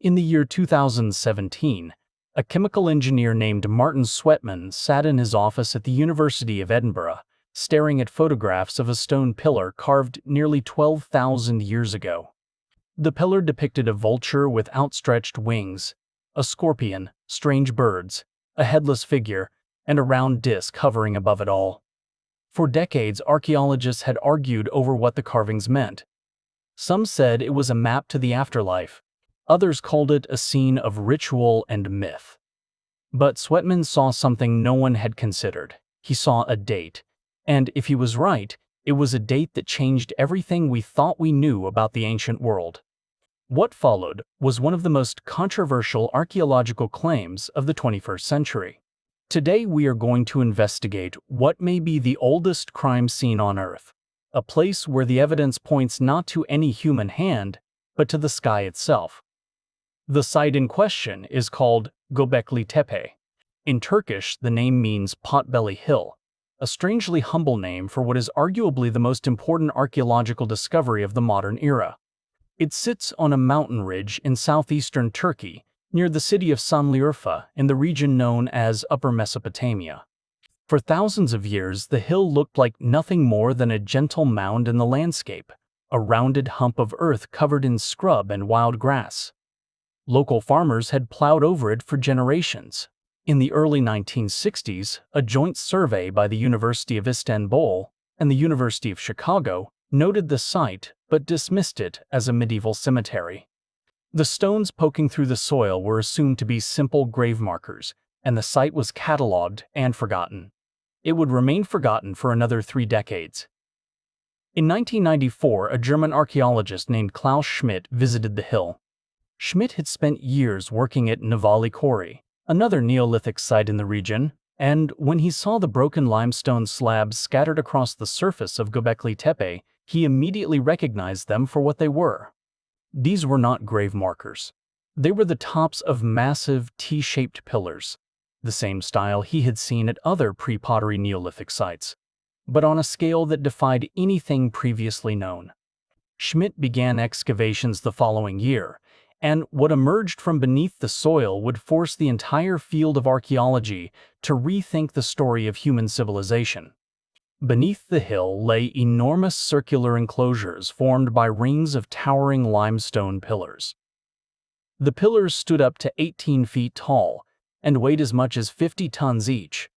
In the year 2017, a chemical engineer named Martin Sweatman sat in his office at the University of Edinburgh, staring at photographs of a stone pillar carved nearly 12,000 years ago. The pillar depicted a vulture with outstretched wings, a scorpion, strange birds, a headless figure, and a round disc hovering above it all. For decades, archaeologists had argued over what the carvings meant. Some said it was a map to the afterlife. Others called it a scene of ritual and myth. But Sweatman saw something no one had considered. He saw a date. And if he was right, it was a date that changed everything we thought we knew about the ancient world. What followed was one of the most controversial archaeological claims of the 21st century. Today we are going to investigate what may be the oldest crime scene on Earth, a place where the evidence points not to any human hand, but to the sky itself. The site in question is called Gobekli Tepe. In Turkish, the name means potbelly hill, a strangely humble name for what is arguably the most important archaeological discovery of the modern era. It sits on a mountain ridge in southeastern Turkey, near the city of Şanlıurfa in the region known as Upper Mesopotamia. For thousands of years, the hill looked like nothing more than a gentle mound in the landscape, a rounded hump of earth covered in scrub and wild grass. Local farmers had plowed over it for generations. In the early 1960s, a joint survey by the University of Istanbul and the University of Chicago noted the site but dismissed it as a medieval cemetery. The stones poking through the soil were assumed to be simple grave markers, and the site was catalogued and forgotten. It would remain forgotten for another 3 decades. In 1994, a German archaeologist named Klaus Schmidt visited the hill. Schmidt had spent years working at Navali Quarry, another Neolithic site in the region, and when he saw the broken limestone slabs scattered across the surface of Göbekli Tepe, he immediately recognized them for what they were. These were not grave markers. They were the tops of massive T-shaped pillars, the same style he had seen at other pre-pottery Neolithic sites, but on a scale that defied anything previously known. Schmidt began excavations the following year, and what emerged from beneath the soil would force the entire field of archaeology to rethink the story of human civilization. Beneath the hill lay enormous circular enclosures formed by rings of towering limestone pillars. The pillars stood up to 18 feet tall and weighed as much as 50 tons each.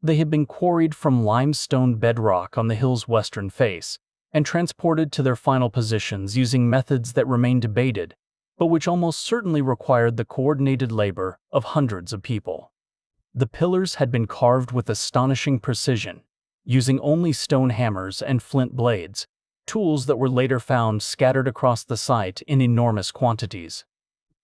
They had been quarried from limestone bedrock on the hill's western face and transported to their final positions using methods that remain debated, but which almost certainly required the coordinated labor of hundreds of people. The pillars had been carved with astonishing precision, using only stone hammers and flint blades, tools that were later found scattered across the site in enormous quantities.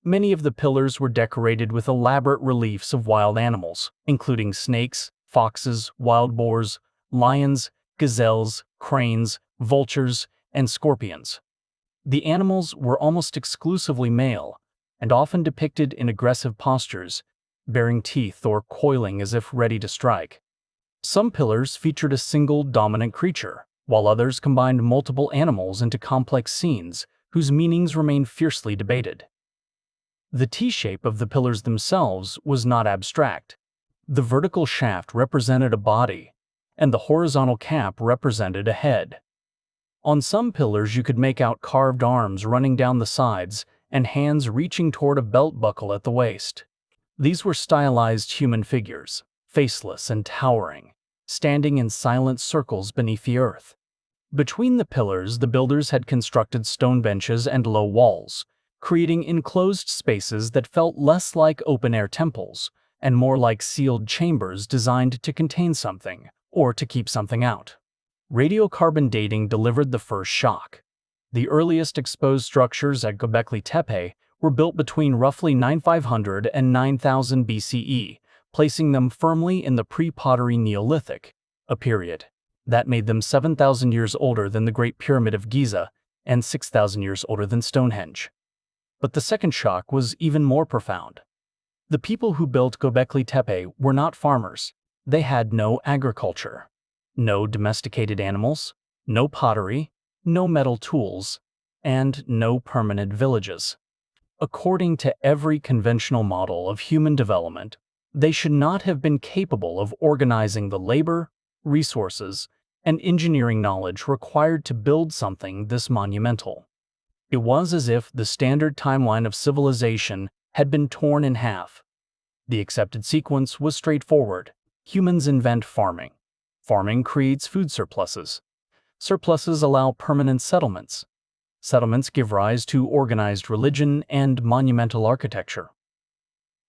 Many of the pillars were decorated with elaborate reliefs of wild animals, including snakes, foxes, wild boars, lions, gazelles, cranes, vultures, and scorpions. The animals were almost exclusively male, and often depicted in aggressive postures, baring teeth or coiling as if ready to strike. Some pillars featured a single dominant creature, while others combined multiple animals into complex scenes whose meanings remain fiercely debated. The T-shape of the pillars themselves was not abstract. The vertical shaft represented a body, and the horizontal cap represented a head. On some pillars you could make out carved arms running down the sides and hands reaching toward a belt buckle at the waist. These were stylized human figures, faceless and towering, standing in silent circles beneath the earth. Between the pillars, the builders had constructed stone benches and low walls, creating enclosed spaces that felt less like open-air temples and more like sealed chambers designed to contain something or to keep something out. Radiocarbon dating delivered the first shock. The earliest exposed structures at Gobekli Tepe were built between roughly 9500 and 9000 BCE, placing them firmly in the pre-pottery Neolithic, a period that made them 7,000 years older than the Great Pyramid of Giza and 6,000 years older than Stonehenge. But the second shock was even more profound. The people who built Gobekli Tepe were not farmers. They had no agriculture, no domesticated animals, no pottery, no metal tools, and no permanent villages. According to every conventional model of human development, they should not have been capable of organizing the labor, resources, and engineering knowledge required to build something this monumental. It was as if the standard timeline of civilization had been torn in half. The accepted sequence was straightforward. Humans invent farming. Farming creates food surpluses. Surpluses allow permanent settlements. Settlements give rise to organized religion and monumental architecture.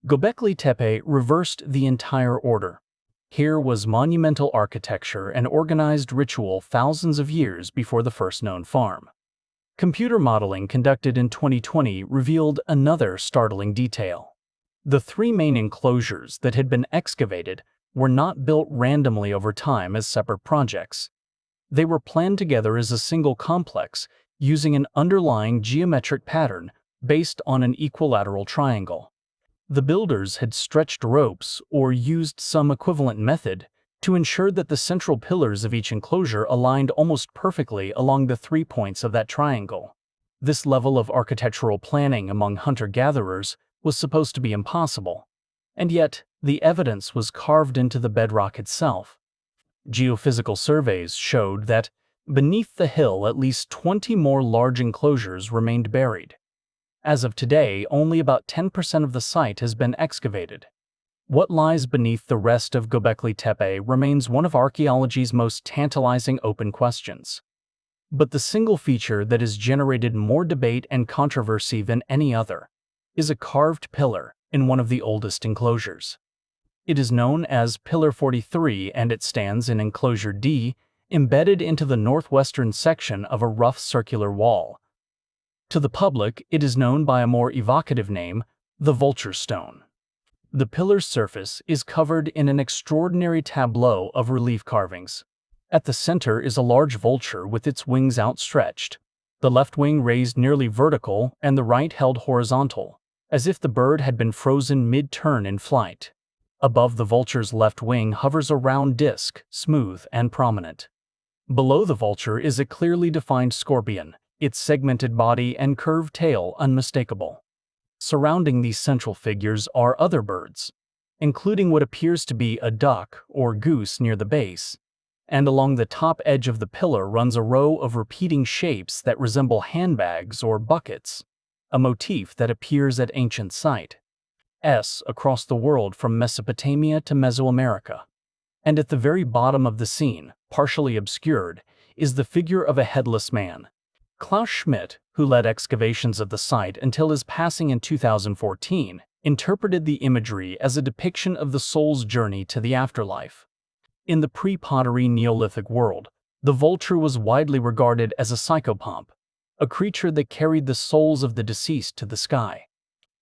Gobekli Tepe reversed the entire order. Here was monumental architecture and organized ritual thousands of years before the first known farm. Computer modeling conducted in 2020 revealed another startling detail. The three main enclosures that had been excavated were not built randomly over time as separate projects. They were planned together as a single complex using an underlying geometric pattern based on an equilateral triangle. The builders had stretched ropes or used some equivalent method to ensure that the central pillars of each enclosure aligned almost perfectly along the 3 points of that triangle. This level of architectural planning among hunter-gatherers was supposed to be impossible, and yet the evidence was carved into the bedrock itself. Geophysical surveys showed that beneath the hill at least 20 more large enclosures remained buried. As of today, only about 10% of the site has been excavated. What lies beneath the rest of Göbekli Tepe remains one of archaeology's most tantalizing open questions. But the single feature that has generated more debate and controversy than any other is a carved pillar in one of the oldest enclosures. It is known as Pillar 43 and it stands in Enclosure D, embedded into the northwestern section of a rough circular wall. To the public, it is known by a more evocative name, the Vulture Stone. The pillar's surface is covered in an extraordinary tableau of relief carvings. At the center is a large vulture with its wings outstretched, the left wing raised nearly vertical and the right held horizontal, as if the bird had been frozen mid-turn in flight. Above the vulture's left wing hovers a round disc, smooth and prominent. Below the vulture is a clearly defined scorpion, its segmented body and curved tail unmistakable. Surrounding these central figures are other birds, including what appears to be a duck or goose near the base, and along the top edge of the pillar runs a row of repeating shapes that resemble handbags or buckets, a motif that appears at ancient sites across the world from Mesopotamia to Mesoamerica. And at the very bottom of the scene, partially obscured, is the figure of a headless man. Klaus Schmidt, who led excavations of the site until his passing in 2014, interpreted the imagery as a depiction of the soul's journey to the afterlife. In the pre-Pottery Neolithic world, the vulture was widely regarded as a psychopomp, a creature that carried the souls of the deceased to the sky.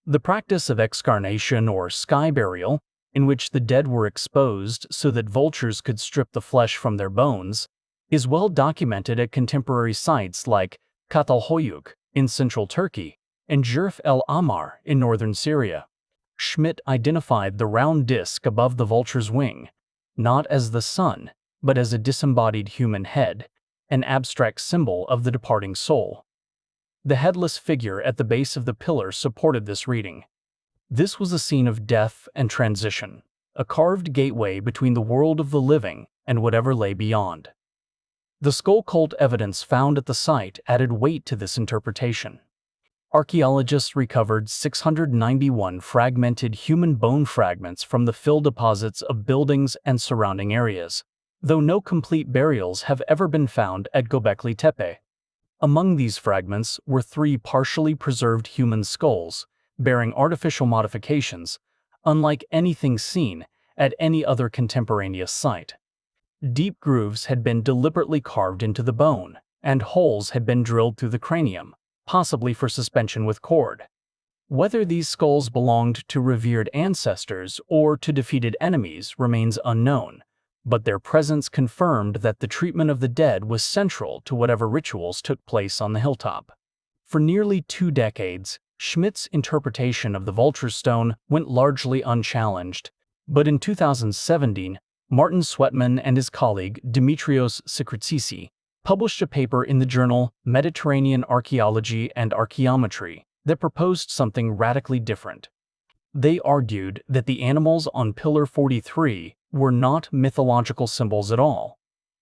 The practice of excarnation or sky burial, in which the dead were exposed so that vultures could strip the flesh from their bones, is well documented at contemporary sites like Çatalhöyük in central Turkey and Jurf el Ahmar in northern Syria. Schmidt identified the round disc above the vulture's wing, not as the sun, but as a disembodied human head, an abstract symbol of the departing soul. The headless figure at the base of the pillar supported this reading. This was a scene of death and transition, a carved gateway between the world of the living and whatever lay beyond. The skull cult evidence found at the site added weight to this interpretation. Archaeologists recovered 691 fragmented human bone fragments from the fill deposits of buildings and surrounding areas, though no complete burials have ever been found at Gobekli Tepe. Among these fragments were 3 partially preserved human skulls, bearing artificial modifications, unlike anything seen at any other contemporaneous site. Deep grooves had been deliberately carved into the bone, and holes had been drilled through the cranium, possibly for suspension with cord. Whether these skulls belonged to revered ancestors or to defeated enemies remains unknown, but their presence confirmed that the treatment of the dead was central to whatever rituals took place on the hilltop. For nearly 2 decades, Schmidt's interpretation of the Vulture Stone went largely unchallenged, but in 2017, Martin Sweatman and his colleague Dimitrios Sikritsisi published a paper in the journal Mediterranean Archaeology and Archaeometry that proposed something radically different. They argued that the animals on Pillar 43 were not mythological symbols at all.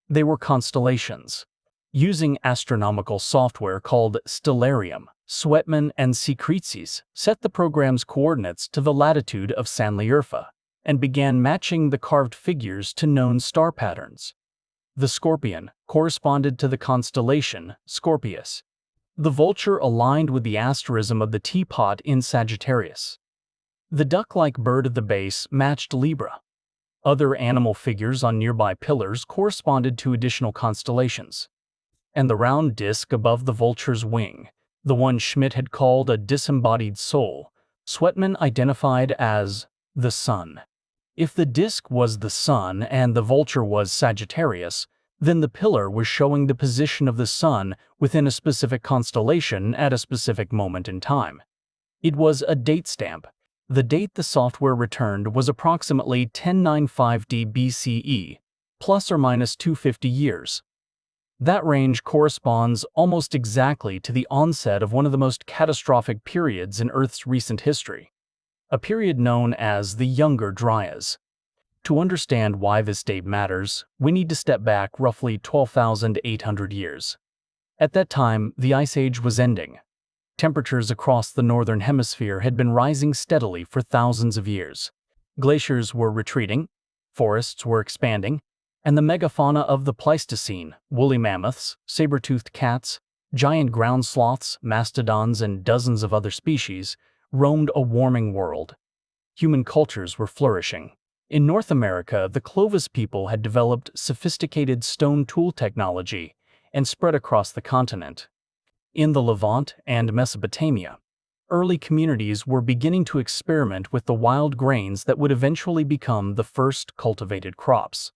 They were constellations. Using astronomical software called Stellarium, Sweatman and Secretsis set the program's coordinates to the latitude of Sanliurfa and began matching the carved figures to known star patterns. The scorpion corresponded to the constellation Scorpius. The vulture aligned with the asterism of the teapot in Sagittarius. The duck-like bird at the base matched Libra. Other animal figures on nearby pillars corresponded to additional constellations. And the round disk above the vulture's wing, the one Schmidt had called a disembodied soul, Sweatman identified as the sun. If the disk was the sun and the vulture was Sagittarius, then the pillar was showing the position of the sun within a specific constellation at a specific moment in time. It was a date stamp. The date the software returned was approximately 1095 BCE, plus or minus 250 years. That range corresponds almost exactly to the onset of one of the most catastrophic periods in Earth's recent history, a period known as the Younger Dryas. To understand why this date matters, we need to step back roughly 12,800 years. At that time, the Ice Age was ending. Temperatures across the northern hemisphere had been rising steadily for thousands of years. Glaciers were retreating, forests were expanding, and the megafauna of the Pleistocene, woolly mammoths, saber-toothed cats, giant ground sloths, mastodons, and dozens of other species, roamed a warming world. Human cultures were flourishing. In North America, the Clovis people had developed sophisticated stone tool technology and spread across the continent. In the Levant and Mesopotamia, early communities were beginning to experiment with the wild grains that would eventually become the first cultivated crops.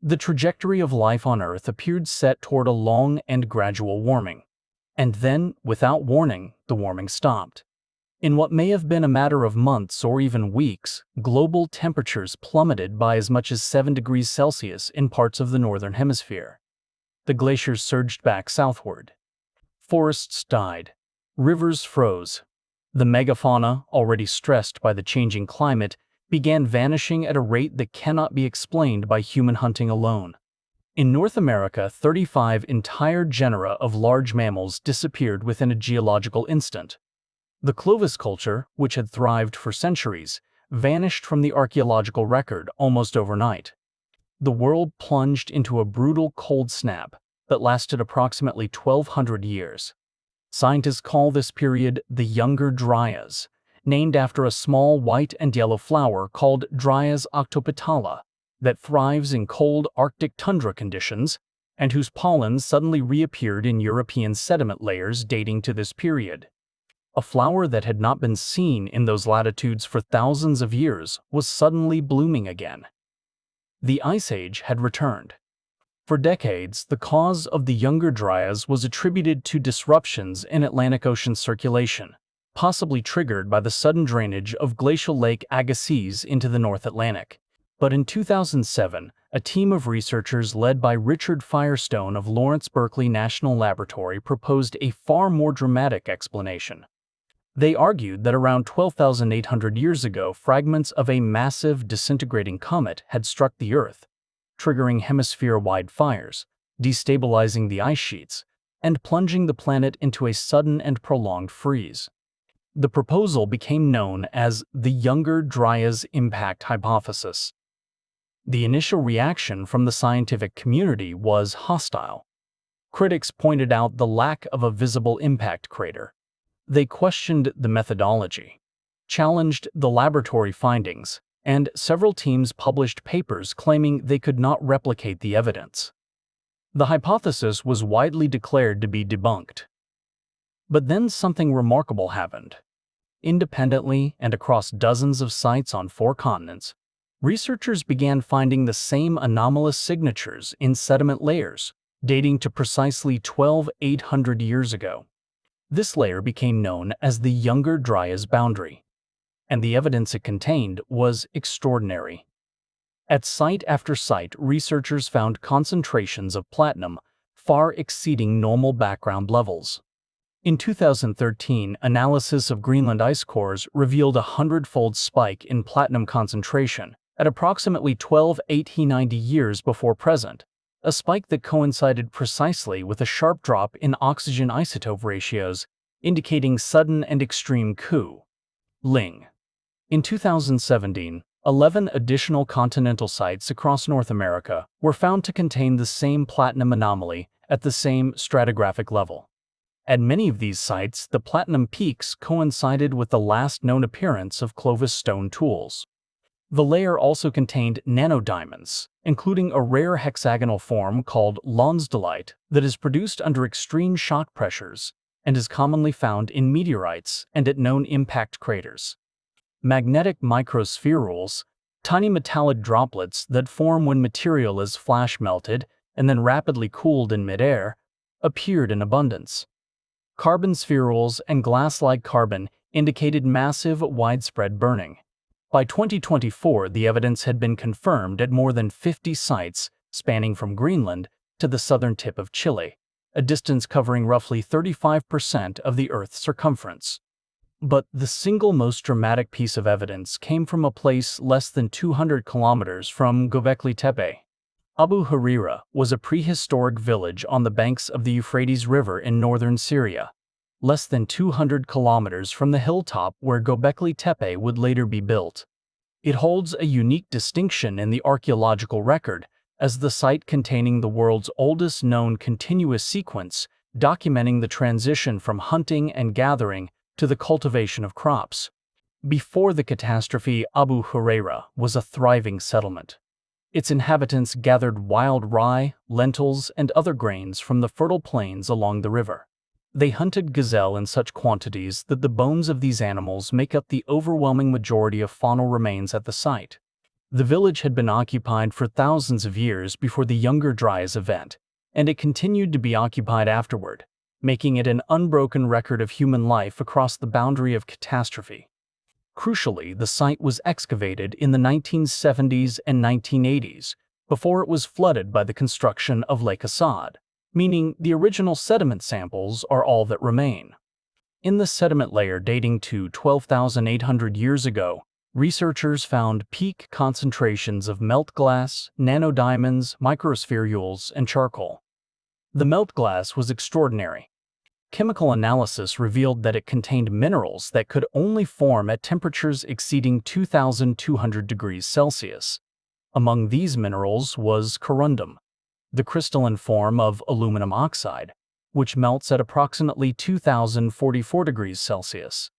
The trajectory of life on Earth appeared set toward a long and gradual warming. And then, without warning, the warming stopped. In what may have been a matter of months or even weeks, global temperatures plummeted by as much as 7 degrees Celsius in parts of the northern hemisphere. The glaciers surged back southward. Forests died. Rivers froze. The megafauna, already stressed by the changing climate, began vanishing at a rate that cannot be explained by human hunting alone. In North America, 35 entire genera of large mammals disappeared within a geological instant. The Clovis culture, which had thrived for centuries, vanished from the archaeological record almost overnight. The world plunged into a brutal cold snap that lasted approximately 1,200 years. Scientists call this period the Younger Dryas, named after a small white and yellow flower called Dryas octopetala that thrives in cold Arctic tundra conditions and whose pollen suddenly reappeared in European sediment layers dating to this period. A flower that had not been seen in those latitudes for thousands of years was suddenly blooming again. The Ice Age had returned. For decades, the cause of the Younger Dryas was attributed to disruptions in Atlantic Ocean circulation, possibly triggered by the sudden drainage of glacial Lake Agassiz into the North Atlantic. But in 2007, a team of researchers led by Richard Firestone of Lawrence Berkeley National Laboratory proposed a far more dramatic explanation. They argued that around 12,800 years ago, fragments of a massive disintegrating comet had struck the Earth, triggering hemisphere-wide fires, destabilizing the ice sheets, and plunging the planet into a sudden and prolonged freeze. The proposal became known as the Younger Dryas Impact Hypothesis. The initial reaction from the scientific community was hostile. Critics pointed out the lack of a visible impact crater. They questioned the methodology, challenged the laboratory findings, and several teams published papers claiming they could not replicate the evidence. The hypothesis was widely declared to be debunked. But then something remarkable happened. Independently and across dozens of sites on 4 continents, researchers began finding the same anomalous signatures in sediment layers, dating to precisely 12,800 years ago. This layer became known as the Younger Dryas Boundary, and the evidence it contained was extraordinary. At site after site, researchers found concentrations of platinum far exceeding normal background levels. In 2013, analysis of Greenland ice cores revealed a 100-fold spike in platinum concentration at approximately 12,890 years before present, a spike that coincided precisely with a sharp drop in oxygen isotope ratios, indicating sudden and extreme cooling. In 2017, 11 additional continental sites across North America were found to contain the same platinum anomaly at the same stratigraphic level. At many of these sites, the platinum peaks coincided with the last known appearance of Clovis stone tools. The layer also contained nanodiamonds, including a rare hexagonal form called lonsdaleite that is produced under extreme shock pressures and is commonly found in meteorites and at known impact craters. Magnetic microspherules, tiny metallic droplets that form when material is flash melted and then rapidly cooled in midair, appeared in abundance. Carbon spherules and glass-like carbon indicated massive, widespread burning. By 2024, the evidence had been confirmed at more than 50 sites spanning from Greenland to the southern tip of Chile, a distance covering roughly 35% of the Earth's circumference. But the single most dramatic piece of evidence came from a place less than 200 kilometers from Gobekli Tepe. Abu Hureyra was a prehistoric village on the banks of the Euphrates River in northern Syria, less than 200 kilometers from the hilltop where Gobekli Tepe would later be built. It holds a unique distinction in the archaeological record as the site containing the world's oldest known continuous sequence documenting the transition from hunting and gathering to the cultivation of crops. Before the catastrophe, Abu Hureyra was a thriving settlement. Its inhabitants gathered wild rye, lentils, and other grains from the fertile plains along the river. They hunted gazelle in such quantities that the bones of these animals make up the overwhelming majority of faunal remains at the site. The village had been occupied for thousands of years before the Younger Dryas event, and it continued to be occupied afterward, making it an unbroken record of human life across the boundary of catastrophe. Crucially, the site was excavated in the 1970s and 1980s, before it was flooded by the construction of Lake Assad, meaning the original sediment samples are all that remain. In the sediment layer dating to 12,800 years ago, researchers found peak concentrations of meltglass, nanodiamonds, microspherules, and charcoal. The meltglass was extraordinary. Chemical analysis revealed that it contained minerals that could only form at temperatures exceeding 2,200 degrees Celsius. Among these minerals was corundum, the crystalline form of aluminum oxide, which melts at approximately 2,044 degrees Celsius.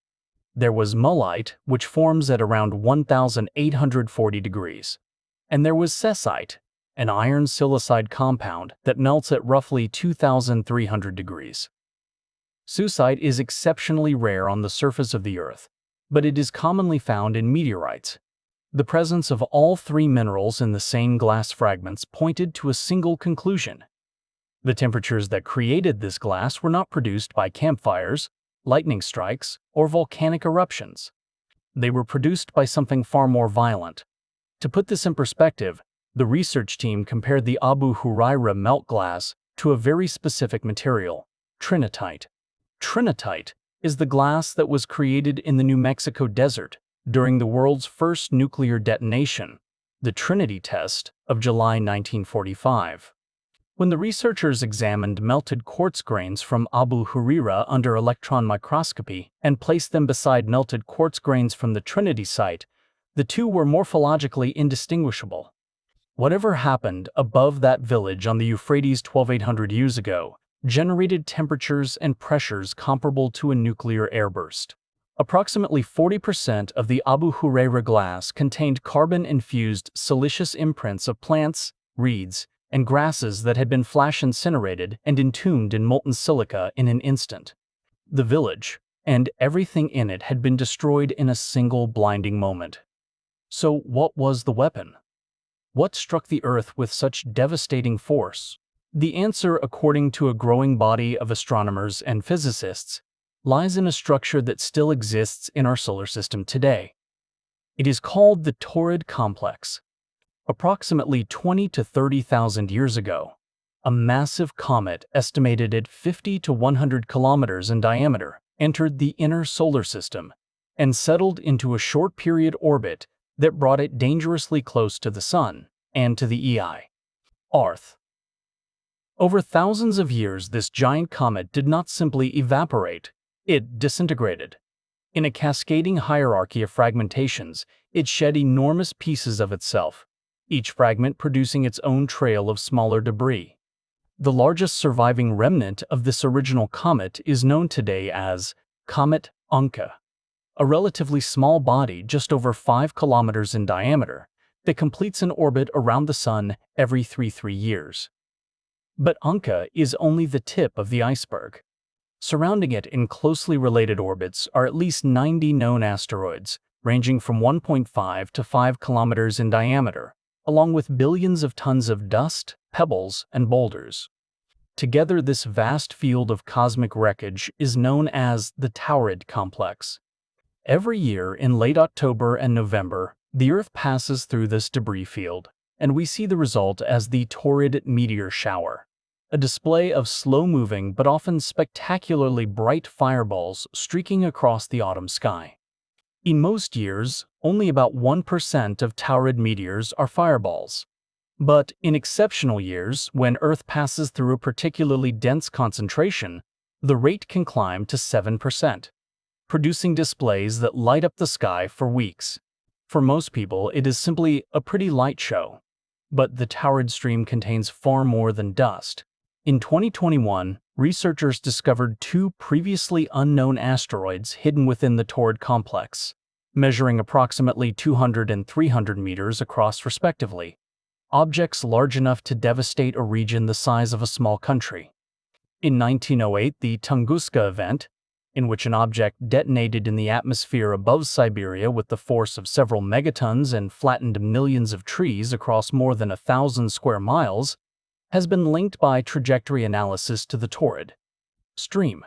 There was mullite, which forms at around 1,840 degrees. And there was cesite, an iron silicide compound that melts at roughly 2,300 degrees. Sucite is exceptionally rare on the surface of the Earth, but it is commonly found in meteorites. The presence of all three minerals in the same glass fragments pointed to a single conclusion. The temperatures that created this glass were not produced by campfires, lightning strikes, or volcanic eruptions. They were produced by something far more violent. To put this in perspective, the research team compared the Abu Hureyra melt glass to a very specific material, trinitite. Trinitite is the glass that was created in the New Mexico desert during the world's first nuclear detonation, the Trinity test of July 1945. When the researchers examined melted quartz grains from Abu Hureyra under electron microscopy and placed them beside melted quartz grains from the Trinity site, the two were morphologically indistinguishable. Whatever happened above that village on the Euphrates 12,800 years ago generated temperatures and pressures comparable to a nuclear airburst. Approximately 40% of the Abu Hureyra glass contained carbon-infused siliceous imprints of plants, reeds, and grasses that had been flash incinerated and entombed in molten silica in an instant. The village, and everything in it, had been destroyed in a single blinding moment. So what was the weapon? What struck the Earth with such devastating force? The answer, according to a growing body of astronomers and physicists, lies in a structure that still exists in our solar system today. It is called the Taurid Complex. Approximately 20 to 30,000 years ago, A massive comet estimated at 50 to 100 kilometers in diameter entered the inner solar system and settled into a short-period orbit that brought it dangerously close to the Sun and to the Earth. Over thousands of years, this giant comet did not simply evaporate, it disintegrated. In a cascading hierarchy of fragmentations, it shed enormous pieces of itself, each fragment producing its own trail of smaller debris. The largest surviving remnant of this original comet is known today as Comet Encke, a relatively small body just over 5 kilometers in diameter that completes an orbit around the Sun every 3 years. But Encke is only the tip of the iceberg. Surrounding it in closely related orbits are at least 90 known asteroids, ranging from 1.5 to 5 kilometers in diameter, along with billions of tons of dust, pebbles, and boulders. Together, this vast field of cosmic wreckage is known as the Taurid Complex. Every year in late October and November, the Earth passes through this debris field, and we see the result as the Taurid meteor shower, a display of slow-moving but often spectacularly bright fireballs streaking across the autumn sky. In most years, only about 1% of Taurid meteors are fireballs. But in exceptional years, when Earth passes through a particularly dense concentration, the rate can climb to 7%, producing displays that light up the sky for weeks. For most people, it is simply a pretty light show. But the Taurid stream contains far more than dust. In 2021, researchers discovered 2 previously unknown asteroids hidden within the Taurid complex, measuring approximately 200 and 300 meters across respectively, objects large enough to devastate a region the size of a small country. In 1908, the Tunguska event, in which an object detonated in the atmosphere above Siberia with the force of several megatons and flattened millions of trees across more than 1,000 square miles, has been linked by trajectory analysis to the Taurid stream.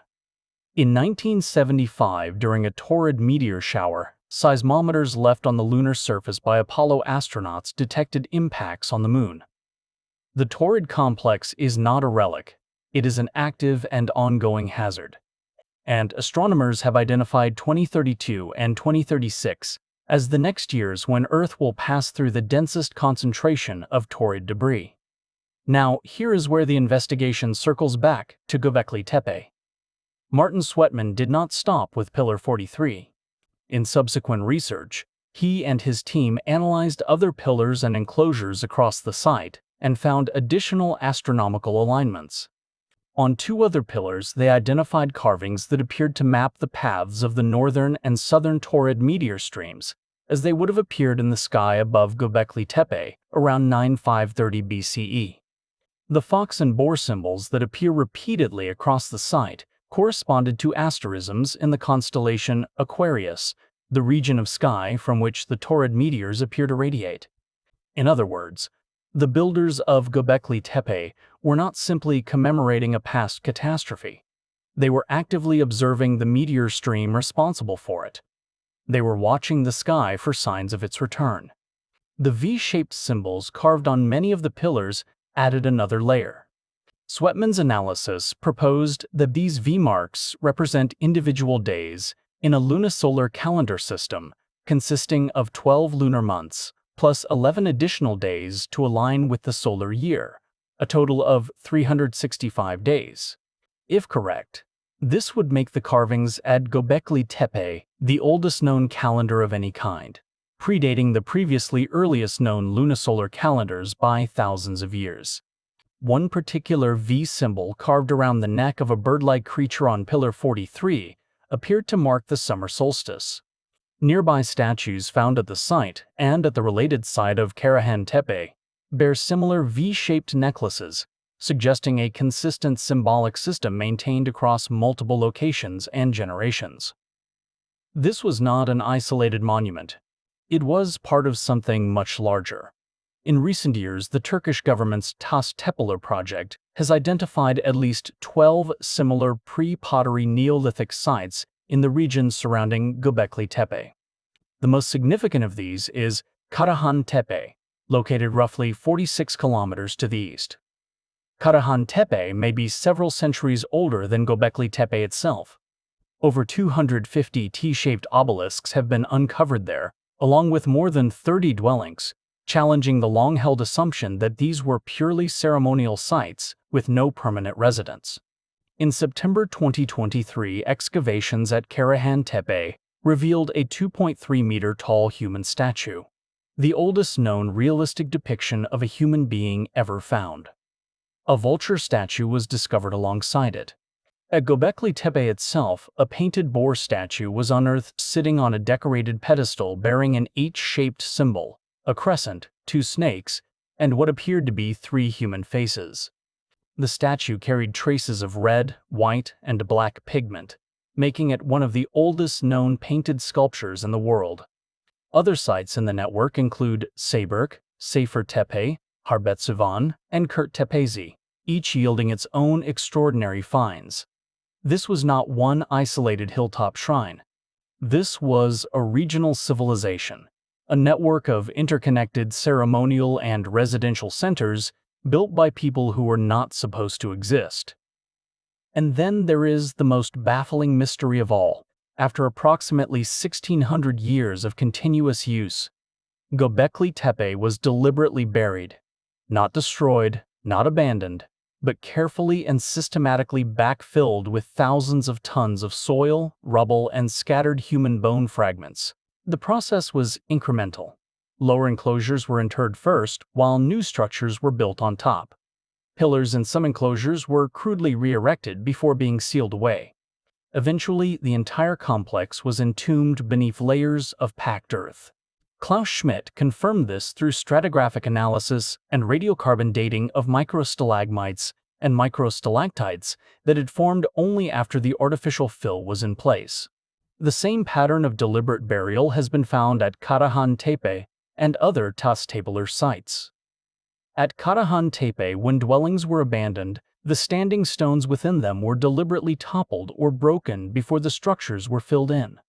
In 1975, during a Taurid meteor shower, seismometers left on the lunar surface by Apollo astronauts detected impacts on the Moon. The Taurid complex is not a relic, it is an active and ongoing hazard. And astronomers have identified 2032 and 2036 as the next years when Earth will pass through the densest concentration of Taurid debris. Now, here is where the investigation circles back to Göbekli Tepe. Martin Sweatman did not stop with Pillar 43. In subsequent research, he and his team analyzed other pillars and enclosures across the site and found additional astronomical alignments. On 2 other pillars, they identified carvings that appeared to map the paths of the northern and southern Taurid meteor streams, as they would have appeared in the sky above Gobekli Tepe around 9530 BCE. The fox and boar symbols that appear repeatedly across the site corresponded to asterisms in the constellation Aquarius, the region of sky from which the Taurid meteors appear to radiate. In other words, the builders of Gobekli Tepe were not simply commemorating a past catastrophe. They were actively observing the meteor stream responsible for it. They were watching the sky for signs of its return. The V-shaped symbols carved on many of the pillars added another layer. Sweatman's analysis proposed that these V-marks represent individual days in a lunisolar calendar system consisting of 12 lunar months plus 11 additional days to align with the solar year, a total of 365 days. If correct, this would make the carvings at Gobekli Tepe the oldest known calendar of any kind, predating the previously earliest known lunisolar calendars by thousands of years. One particular V symbol carved around the neck of a bird-like creature on Pillar 43 appeared to mark the summer solstice. Nearby statues found at the site and at the related site of Karahan Tepe bear similar V-shaped necklaces, suggesting a consistent symbolic system maintained across multiple locations and generations. This was not an isolated monument. It was part of something much larger. In recent years, the Turkish government's Tepeler project has identified at least 12 similar pre-Pottery Neolithic sites in the region surrounding Gobekli Tepe. The most significant of these is Karahan Tepe, located roughly 46 kilometers to the east. Karahan Tepe may be several centuries older than Gobekli Tepe itself. Over 250 T-shaped obelisks have been uncovered there, along with more than 30 dwellings, challenging the long-held assumption that these were purely ceremonial sites with no permanent residents. In September 2023, excavations at Karahan Tepe revealed a 2.3-meter-tall human statue, the oldest known realistic depiction of a human being ever found. A vulture statue was discovered alongside it. At Gobekli Tepe itself, a painted boar statue was unearthed sitting on a decorated pedestal bearing an H-shaped symbol, a crescent, 2 snakes, and what appeared to be 3 human faces. The statue carried traces of red, white, and black pigment, making it one of the oldest known painted sculptures in the world. Other sites in the network include Sayburk, Sefer Tepe, Harbetsuvan, and Kurt Tepezi, each yielding its own extraordinary finds. This was not one isolated hilltop shrine. This was a regional civilization, a network of interconnected ceremonial and residential centers built by people who were not supposed to exist. And then there is the most baffling mystery of all. After approximately 1,600 years of continuous use, Gobekli Tepe was deliberately buried, not destroyed, not abandoned, but carefully and systematically backfilled with thousands of tons of soil, rubble, and scattered human bone fragments. The process was incremental. Lower enclosures were interred first, while new structures were built on top. Pillars in some enclosures were crudely re-erected before being sealed away. Eventually, the entire complex was entombed beneath layers of packed earth. Klaus Schmidt confirmed this through stratigraphic analysis and radiocarbon dating of microstalagmites and microstalactites that had formed only after the artificial fill was in place. The same pattern of deliberate burial has been found at Karahan Tepe and other Tepeler sites. At Karahan Tepe, when dwellings were abandoned, the standing stones within them were deliberately toppled or broken before the structures were filled in.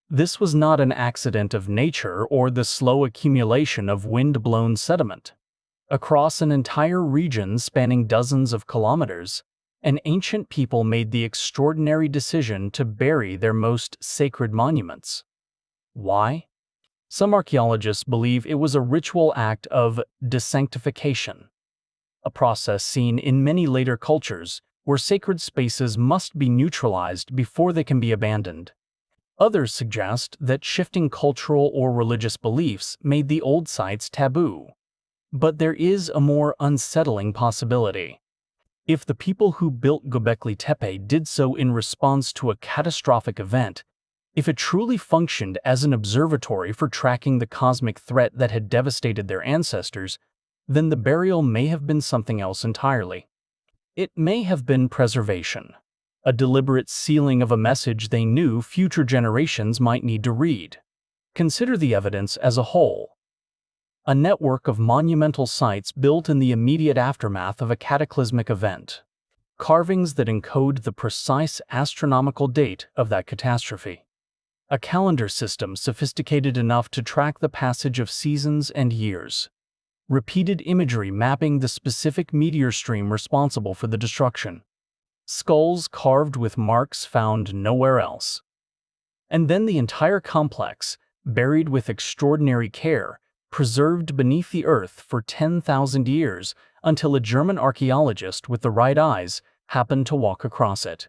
This was not an accident of nature or the slow accumulation of wind-blown sediment. Across an entire region spanning dozens of kilometers, an ancient people made the extraordinary decision to bury their most sacred monuments. Why? Some archaeologists believe it was a ritual act of desanctification, a process seen in many later cultures where sacred spaces must be neutralized before they can be abandoned. Others suggest that shifting cultural or religious beliefs made the old sites taboo. But there is a more unsettling possibility. If the people who built Gobekli Tepe did so in response to a catastrophic event, if it truly functioned as an observatory for tracking the cosmic threat that had devastated their ancestors, then the burial may have been something else entirely. It may have been preservation, a deliberate sealing of a message they knew future generations might need to read. Consider the evidence as a whole. A network of monumental sites built in the immediate aftermath of a cataclysmic event. Carvings that encode the precise astronomical date of that catastrophe. A calendar system sophisticated enough to track the passage of seasons and years. Repeated imagery mapping the specific meteor stream responsible for the destruction. Skulls carved with marks found nowhere else. And then the entire complex, buried with extraordinary care, preserved beneath the earth for 10,000 years until a German archaeologist with the right eyes happened to walk across it.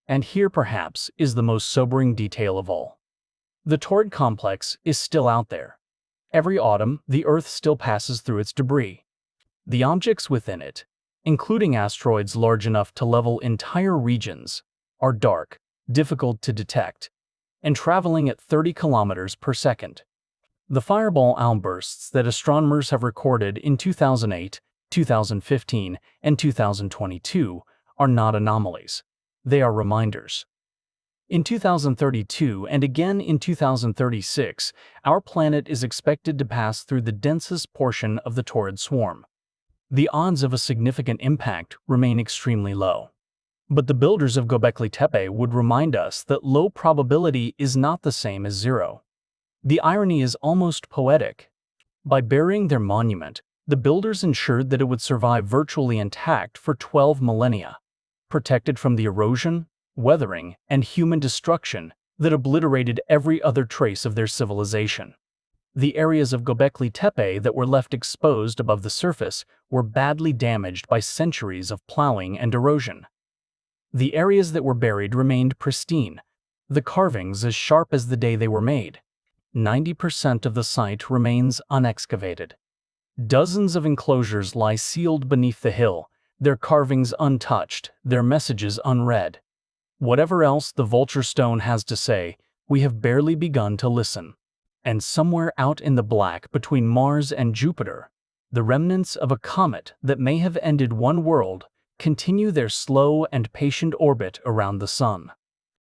And here perhaps is the most sobering detail of all. The Taurid Complex is still out there. Every autumn, the Earth still passes through its debris. The objects within it, including asteroids large enough to level entire regions, are dark, difficult to detect, and traveling at 30 kilometers per second. The fireball outbursts that astronomers have recorded in 2008, 2015, and 2022 are not anomalies. They are reminders. In 2032 and again in 2036, our planet is expected to pass through the densest portion of the Taurid swarm. The odds of a significant impact remain extremely low. But the builders of Gobekli Tepe would remind us that low probability is not the same as zero. The irony is almost poetic. By burying their monument, The builders ensured that it would survive virtually intact for 12 millennia, protected from the erosion, weathering, and human destruction that obliterated every other trace of their civilization. The areas of Gobekli Tepe that were left exposed above the surface were badly damaged by centuries of plowing and erosion. The areas that were buried remained pristine, the carvings as sharp as the day they were made. 90% of the site remains unexcavated. Dozens of enclosures lie sealed beneath the hill, their carvings untouched, their messages unread. Whatever else the Vulture Stone has to say, we have barely begun to listen. And somewhere out in the black between Mars and Jupiter, the remnants of a comet that may have ended one world continue their slow and patient orbit around the Sun.